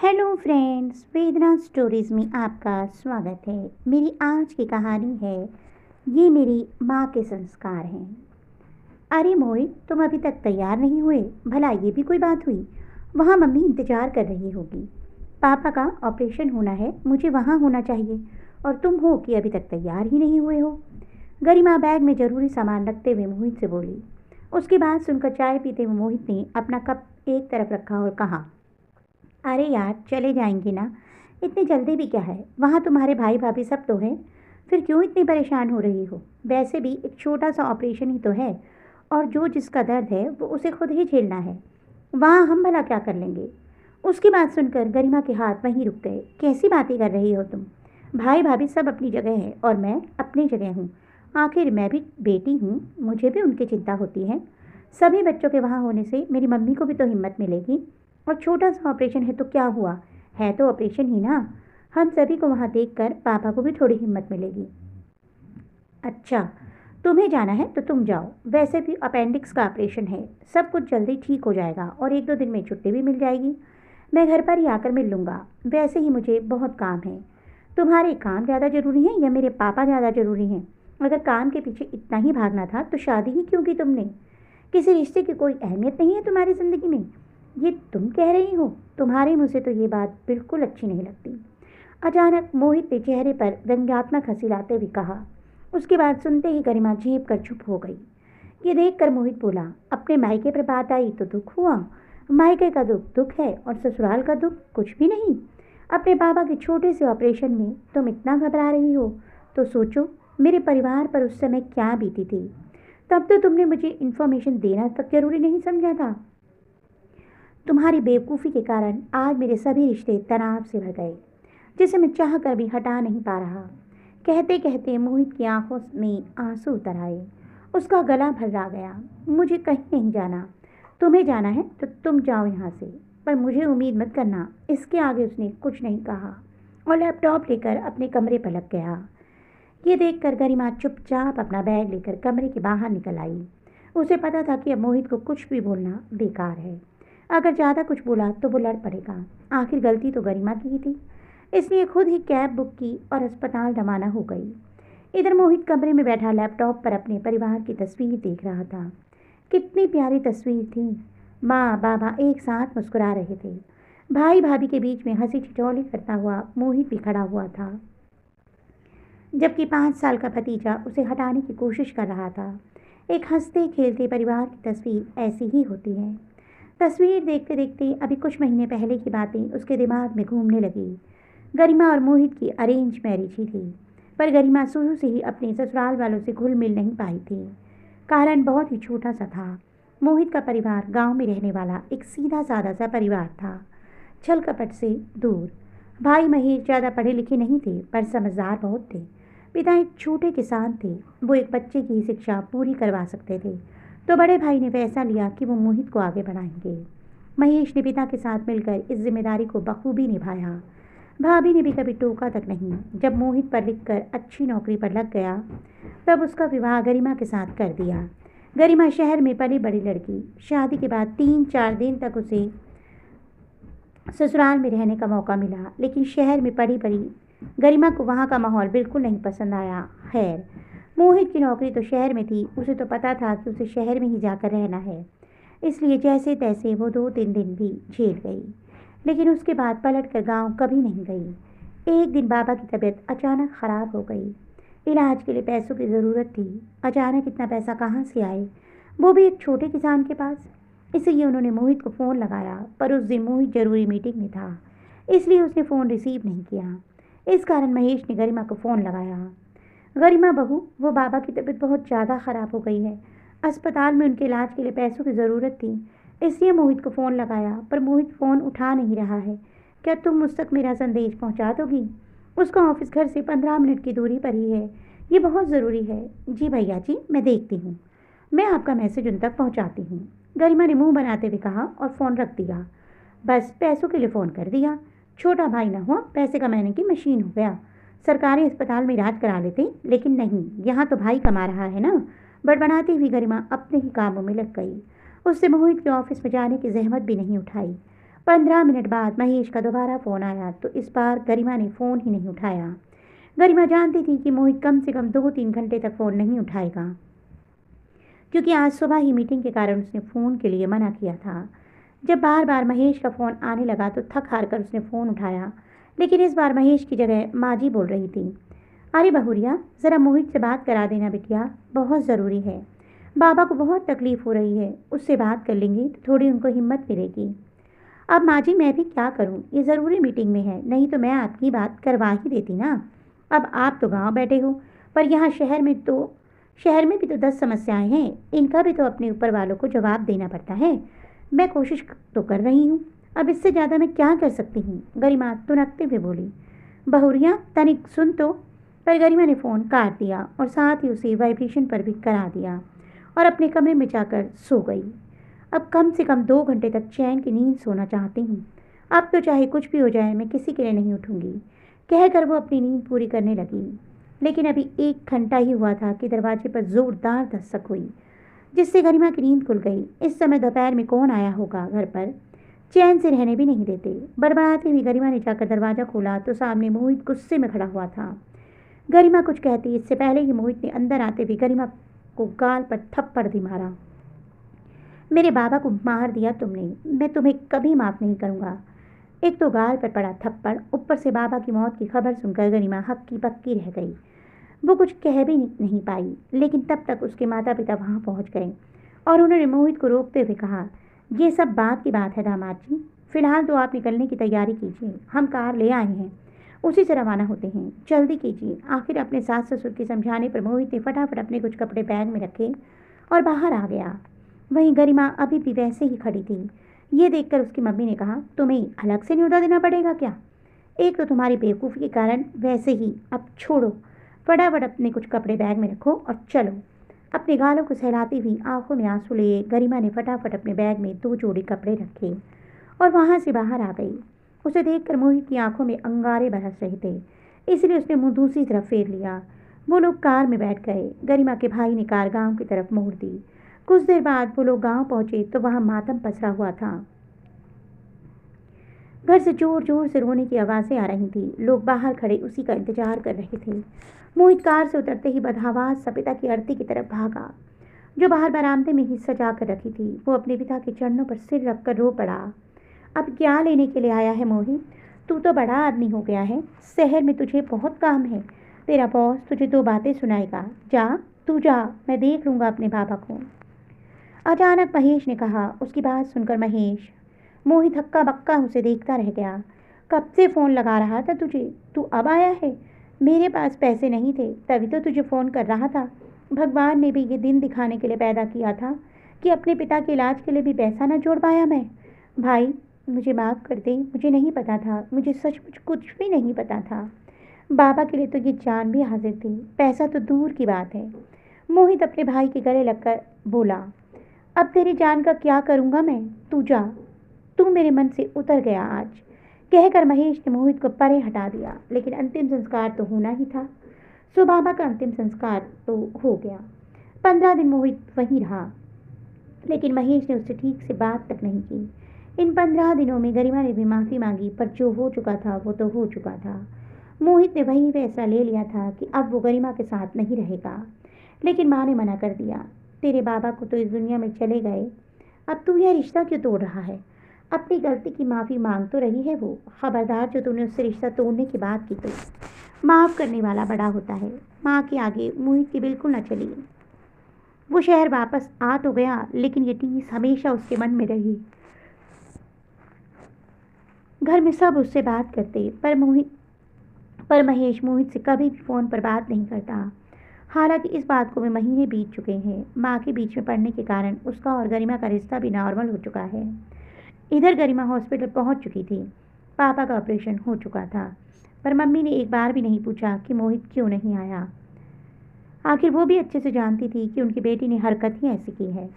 Hello friends, वेदना stories में आपका स्वागत है। मेरी आज की कहानी है, ये मेरी माँ के संस्कार हैं। अरे मोहित, तुम अभी तक तैयार नहीं हुए? भला ये भी कोई बात हुई? वहाँ मम्मी इंतज़ार कर रही होगी। पापा का ऑपरेशन होना है, मुझे वहाँ होना चाहिए, और तुम हो कि अभी तक तैयार ही नहीं हुए हो। गरिमा बैग में ज़रूरी सामान रखते हुए मोहित से बोली। उसकी बात सुनकर चाय पीते हुए मोहित ने अपना कप एक तरफ रखा और कहा, अरे यार, चले जाएंगे ना। इतनी जल्दी भी क्या है? वहाँ तुम्हारे भाई भाभी सब तो हैं। फिर क्यों इतनी परेशान हो रही हो? वैसे भी एक छोटा सा ऑपरेशन ही तो है, और जो जिसका दर्द है वो उसे खुद ही झेलना है। वहाँ हम भला क्या कर लेंगे? उसकी बात सुनकर गरिमा के हाथ वहीं रुक गए। कैसी बातें कर रही हो तुम? भाई भाभी सब अपनी जगह है और मैं अपनी जगह हूँ। आखिर मैं भी बेटी हूँ, मुझे भी उनकी चिंता होती है। सभी बच्चों के वहाँ होने से मेरी मम्मी को भी तो हिम्मत मिलेगी। और छोटा सा ऑपरेशन है तो क्या हुआ? है तो ऑपरेशन ही ना। हम सभी को वहाँ देखकर पापा को भी थोड़ी हिम्मत मिलेगी। अच्छा, तुम्हें जाना है तो तुम जाओ। वैसे भी अपेंडिक्स का ऑपरेशन है, सब कुछ जल्दी ठीक हो जाएगा और एक दो दिन में छुट्टी भी मिल जाएगी। मैं घर पर ही आकर मिल लूँगा। वैसे ही मुझे बहुत काम है। तुम्हारे काम ज़्यादा ज़रूरी है या मेरे पापा ज़्यादा ज़रूरी हैं? अगर काम के पीछे इतना ही भागना था तो शादी ही क्यों की तुमने? किसी रिश्ते की कोई अहमियत नहीं है तुम्हारी ज़िंदगी में? ये तुम कह रही हो? तुम्हारे मुँह से तो ये बात बिल्कुल अच्छी नहीं लगती। अचानक मोहित ने चेहरे पर व्यंग्यात्मक हंसी लाते हुए कहा। उसकी बात सुनते ही गरिमा झेप कर चुप हो गई। ये देखकर मोहित बोला, अपने मायके पर बात आई तो दुख हुआ। मायके का दुख दुख है और ससुराल का दुख कुछ भी नहीं। अपने पापा के छोटे से ऑपरेशन में तुम इतना घबरा रही हो तो सोचो मेरे परिवार पर उस समय क्या बीती थी। तब तो तुमने मुझे इन्फॉर्मेशन देना तक जरूरी नहीं समझा था। तुम्हारी बेवकूफ़ी के कारण आज मेरे सभी रिश्ते तनाव से भर गए, जिसे मैं चाह कर भी हटा नहीं पा रहा। कहते कहते मोहित की आंखों में आंसू उतर आए। उसका गला भर्रा गया। मुझे कहीं नहीं जाना। तुम्हें जाना है तो तुम जाओ यहाँ से, पर मुझे उम्मीद मत करना। इसके आगे उसने कुछ नहीं कहा और लैपटॉप लेकर अपने कमरे पर लग गया। ये देखकर गरिमा चुपचाप अपना बैग लेकर कमरे के बाहर निकल आई। उसे पता था कि अब मोहित को कुछ भी बोलना बेकार है। अगर ज़्यादा कुछ बोला तो वो लड़ पड़ेगा। आखिर गलती तो गरिमा की ही थी। इसलिए खुद ही कैब बुक की और अस्पताल रवाना हो गई। इधर मोहित कमरे में बैठा लैपटॉप पर अपने परिवार की तस्वीर देख रहा था। कितनी प्यारी तस्वीर थी। माँ बाबा एक साथ मुस्कुरा रहे थे। भाई भाभी के बीच में हंसी ठिठोली करता हुआ मोहित भी खड़ा हुआ था, जबकि 5 साल का भतीजा उसे हटाने की कोशिश कर रहा था। एक हंसते खेलते परिवार की तस्वीर ऐसी ही होती है। तस्वीर देखते देखते अभी कुछ महीने पहले की बातें उसके दिमाग में घूमने लगी। गरिमा और मोहित की अरेंज मैरिज ही थी, पर गरिमा शुरू से ही अपने ससुराल वालों से घुल मिल नहीं पाई थी। कारण बहुत ही छोटा सा था। मोहित का परिवार गांव में रहने वाला एक सीधा साधा सा परिवार था, छल कपट से दूर। भाई महेश ज़्यादा पढ़े लिखे नहीं थे, पर समझदार बहुत थे। पिता एक छोटे किसान थे। वो एक बच्चे की शिक्षा पूरी करवा सकते थे, तो बड़े भाई ने फैसला लिया कि वो मोहित को आगे बढ़ाएंगे। महेश ने पिता के साथ मिलकर इस जिम्मेदारी को बखूबी निभाया। भाभी ने भी कभी टोका तक नहीं। जब मोहित पढ़ लिख कर अच्छी नौकरी पर लग गया, तब उसका विवाह गरिमा के साथ कर दिया। गरिमा शहर में पली बड़ी लड़की। शादी के बाद 3-4 दिन तक उसे ससुराल में रहने का मौका मिला, लेकिन शहर में पड़ी बड़ी गरिमा को वहाँ का माहौल बिल्कुल नहीं पसंद आया। खैर, मोहित की नौकरी तो शहर में थी। उसे तो पता था कि उसे शहर में ही जाकर रहना है, इसलिए जैसे तैसे वो 2-3 दिन भी झेल गई। लेकिन उसके बाद पलट कर गाँव कभी नहीं गई। एक दिन बाबा की तबीयत अचानक ख़राब हो गई। इलाज के लिए पैसों की ज़रूरत थी। अचानक इतना पैसा कहाँ से आए, वो भी एक छोटे किसान के पास। इसलिए उन्होंने मोहित को फ़ोन लगाया, पर उस दिन मोहित ज़रूरी मीटिंग में था, इसलिए उसने फ़ोन रिसीव नहीं किया। इस कारण महेश ने गरिमा को फ़ोन लगाया। गरिमा बहू, वो बाबा की तबीयत बहुत ज़्यादा ख़राब हो गई है। अस्पताल में उनके इलाज के लिए पैसों की ज़रूरत थी, इसलिए मोहित को फ़ोन लगाया, पर मोहित फ़ोन उठा नहीं रहा है। क्या तुम मुझ तक मेरा संदेश पहुंचा दोगी? उसका ऑफिस घर से 15 मिनट की दूरी पर ही है। ये बहुत ज़रूरी है। जी भैया जी, मैं देखती हूँ। मैं आपका मैसेज उन तक पहुँचाती हूँ, गरिमा ने मुंह बनाते हुए कहा और फ़ोन रख दिया। बस पैसों के लिए फ़ोन कर दिया। छोटा भाई ना हुआ, पैसे कमाने की मशीन हो गया। सरकारी अस्पताल में इलाज करा लेते, लेकिन नहीं, यहाँ तो भाई कमा रहा है ना। बड़बड़ाती हुई गरिमा अपने ही कामों में लग गई। उससे मोहित के ऑफिस में जाने की जहमत भी नहीं उठाई। 15 मिनट बाद महेश का दोबारा फ़ोन आया तो इस बार गरिमा ने फ़ोन ही नहीं उठाया। गरिमा जानती थी कि मोहित कम से कम 2-3 घंटे तक फ़ोन नहीं उठाएगा, क्योंकि आज सुबह ही मीटिंग के कारण उसने फ़ोन के लिए मना किया था। जब बार बार महेश का फ़ोन आने लगा तो थक हार कर उसने फ़ोन उठाया, लेकिन इस बार महेश की जगह माजी बोल रही थी। अरे बहुरिया, ज़रा मोहित से बात करा देना बिटिया, बहुत ज़रूरी है। बाबा को बहुत तकलीफ़ हो रही है, उससे बात कर लेंगे तो थोड़ी उनको हिम्मत मिलेगी। अब माँ जी मैं भी क्या करूँ, ये ज़रूरी मीटिंग में है, नहीं तो मैं आपकी बात करवा ही देती ना। अब आप तो गांव बैठे हो, पर यहाँ शहर में भी तो 10 समस्याएं हैं, इनका भी तो अपने ऊपर वालों को जवाब देना पड़ता है। मैं कोशिश तो कर रही हूँ, अब इससे ज़्यादा मैं क्या कर सकती हूँ, गरिमा तुनकते हुए बोली। बहुरिया तनिक सुन तो। पर गरिमा ने फ़ोन काट दिया और साथ ही उसे वाइब्रेशन पर भी करा दिया और अपने कमरे में जाकर सो गई। अब कम से कम 2 घंटे तक चैन की नींद सोना चाहती हूँ। अब तो चाहे कुछ भी हो जाए मैं किसी के लिए नहीं उठूंगी, कहकर वो अपनी नींद पूरी करने लगी। लेकिन अभी 1 घंटा ही हुआ था कि दरवाजे पर जोरदार दस्तक हुई, जिससे गरिमा की नींद खुल गई। इस समय दोपहर में कौन आया होगा घर पर, चैन से रहने भी नहीं देते। बड़बड़ाती हुई गरिमा ने जाकर दरवाज़ा खोला तो सामने मोहित गुस्से में खड़ा हुआ था। गरिमा कुछ कहती इससे पहले ही मोहित ने अंदर आते हुए गरिमा को गाल पर थप्पड़ भी मारा। मेरे बाबा को मार दिया तुमने, मैं तुम्हें कभी माफ़ नहीं करूँगा। एक तो गाल पर पड़ा थप्पड़, ऊपर से बाबा की मौत की खबर सुनकर गरिमा हक्की बक्की रह गई। वो कुछ कह भी नहीं पाई, लेकिन तब तक उसके माता पिता वहाँ पहुँच गए और उन्होंने मोहित को रोकते हुए कहा, ये सब बात की बात है दामाद जी, फिलहाल तो आप निकलने की तैयारी कीजिए, हम कार ले आए हैं, उसी से रवाना होते हैं, जल्दी कीजिए। आखिर अपने सास ससुर के समझाने पर मोहित ने फटाफट अपने कुछ कपड़े बैग में रखे और बाहर आ गया। वहीं गरिमा अभी भी वैसे ही खड़ी थी। ये देखकर उसकी मम्मी ने कहा, तुम्हें अलग से न्योता देना पड़ेगा क्या? एक तो तुम्हारी बेवकूफ़ी के कारण वैसे ही, अब छोड़ो, फटाफट अपने कुछ कपड़े बैग में रखो और चलो। अपने गालों को सहलाती हुई आंखों में आंसू लिए गरिमा ने फटाफट अपने बैग में 2 जोड़ी कपड़े रखे और वहां से बाहर आ गई। उसे देखकर मोहित की आंखों में अंगारे बरस रहे थे, इसलिए उसने मुंह दूसरी तरफ फेर लिया। वो लोग कार में बैठ गए। गरिमा के भाई ने कार गांव की तरफ मोड़ दी। कुछ देर बाद वो लोग गांव पहुंचे तो वहां मातम पसरा हुआ था। घर से जोर जोर से रोने की आवाज़ें आ रही थी। लोग बाहर खड़े उसी का इंतजार कर रहे थे। मोहित कार से उतरते ही बदहवास सा पिता की आरती की तरफ भागा, जो बाहर बरामदे में ही सजा कर रखी थी। वो अपने पिता के चरणों पर सिर रखकर रो पड़ा। अब क्या लेने के लिए आया है मोहित? तू तो बड़ा आदमी हो गया है, शहर में तुझे बहुत काम है। तेरा बॉस तुझे 2 बातें सुनाएगा। जा, तू जा, मैं देख लूँगा अपने बाबा को। अचानक महेश ने कहा। उसकी बात सुनकर मोहित हक्का बक्का उसे देखता रह गया। कब से फ़ोन लगा रहा था तुझे, तू अब आया है? मेरे पास पैसे नहीं थे, तभी तो तुझे फ़ोन कर रहा था। भगवान ने भी ये दिन दिखाने के लिए पैदा किया था कि अपने पिता के इलाज के लिए भी पैसा न जोड़ पाया मैं। भाई, मुझे माफ़ कर दे, मुझे नहीं पता था, मुझे सचमुच कुछ भी नहीं पता था। बाबा के लिए तो ये जान भी हाजिर थी, पैसा तो दूर की बात है। मोहित अपने भाई के गले लगकर बोला, अब तेरी जान का क्या करूँगा मैं? तू जा, तू मेरे मन से उतर गया आज, कहकर महेश ने मोहित को परे हटा दिया। लेकिन अंतिम संस्कार तो होना ही था। सो बाबा का अंतिम संस्कार तो हो गया। 15 दिन मोहित वहीं रहा, लेकिन महेश ने उससे ठीक से बात तक नहीं की। इन 15 दिनों में गरिमा ने भी माफ़ी मांगी, पर जो हो चुका था वो तो हो चुका था। मोहित ने वही फैसला ले लिया था कि अब वो गरिमा के साथ नहीं रहेगा। लेकिन माँ ने मना कर दिया। तेरे बाबा को तो इस दुनिया में चले गए, अब तू यह रिश्ता क्यों तोड़ रहा है? अपनी गलती की माफ़ी मांग तो रही है वो। खबरदार, जो तूने उससे रिश्ता तोड़ने की बात की तो। माफ़ करने वाला बड़ा होता है। माँ के आगे मोहित की बिल्कुल न चली। वो शहर वापस आ तो गया, लेकिन ये टीस हमेशा उसके मन में रही। घर में सब उससे बात करते, पर महेश मोहित से कभी भी फ़ोन पर बात नहीं करता। हालांकि इस बात को भी महीने बीत चुके हैं। माँ के बीच में पड़ने के कारण उसका और गरिमा का रिश्ता भी नॉर्मल हो चुका है। इधर गरिमा हॉस्पिटल पहुंच चुकी थी। पापा का ऑपरेशन हो चुका था, पर मम्मी ने एक बार भी नहीं पूछा कि मोहित क्यों नहीं आया। आखिर वो भी अच्छे से जानती थी कि उनकी बेटी ने हरकत ही ऐसी की है,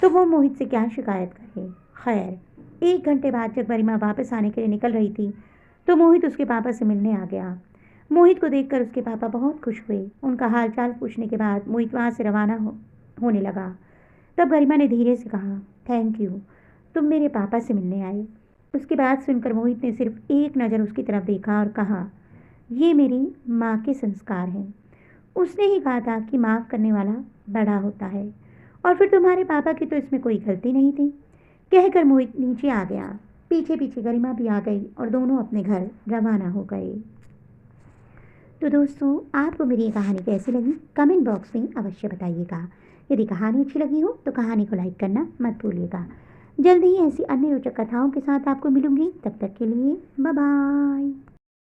तो वो मोहित से क्या शिकायत करे। खैर, 1 घंटे बाद जब गरिमा वापस आने के लिए निकल रही थी तो मोहित उसके पापा से मिलने आ गया। मोहित को देखकर उसके पापा बहुत खुश हुए। उनका हालचाल पूछने के बाद मोहित वहाँ से रवाना होने लगा। तब गरिमा ने धीरे से कहा, थैंक यू, तुम मेरे पापा से मिलने आए। उसकी बात सुनकर मोहित ने सिर्फ एक नज़र उसकी तरफ देखा और कहा, ये मेरी माँ के संस्कार हैं। उसने ही कहा था कि माफ़ करने वाला बड़ा होता है। और फिर तुम्हारे पापा की तो इसमें कोई गलती नहीं थी। कहकर मोहित नीचे आ गया। पीछे पीछे गरिमा भी आ गई और दोनों अपने घर रवाना हो गए। तो दोस्तों, आपको मेरी ये कहानी कैसी लगी कमेंट बॉक्स में अवश्य बताइएगा। यदि कहानी अच्छी लगी हो तो कहानी को लाइक करना मत भूलिएगा। जल्दी ही ऐसी अन्य रोचक कथाओं के साथ आपको मिलूंगी। तब तक के लिए बाय बाय।